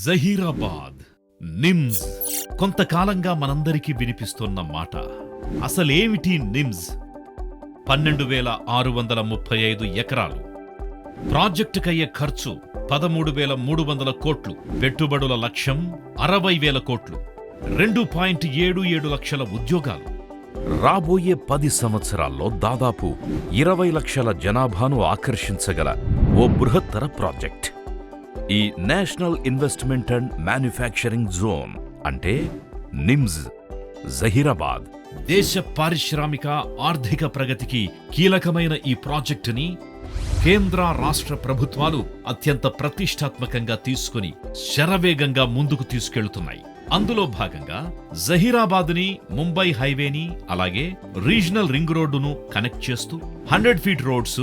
జహీరాబాద్, నిమ్స్ కొంతకాలంగా మనందరికీ వినిపిస్తున్న మాట. అసలేమిటి నిమ్స్? 12,635 ఎకరాలు. ప్రాజెక్టుకయ్యే ఖర్చు 13,300 కోట్లు. పెట్టుబడుల లక్ష్యం 60,000 కోట్లు. 2.77 లక్షల ఉద్యోగాలు. రాబోయే 10 సంవత్సరాల్లో దాదాపు 20 లక్షల జనాభాను ఆకర్షించగల ఓ బృహత్తర ప్రాజెక్ట్. ఈ national investment and manufacturing zone అంటే నిమ్స్, జహీరాబాద్. దేశ పారిశ్రామిక ఆర్థిక ప్రగతికి కీలకమైన ఈ ప్రాజెక్టుని కేంద్ర రాష్ట్ర ప్రభుత్వాలు అత్యంత ప్రతిష్టాత్మకంగా తీసుకుని శరవేగంగా ముందుకు తీసుకెళ్తున్నాయి. అందులో భాగంగా జహీరాబాద్ని ముంబై హైవేని అలాగే రీజనల్ రింగ్ రోడ్డును కనెక్ట్ చేస్తూ 100 ఫీట్ రోడ్స్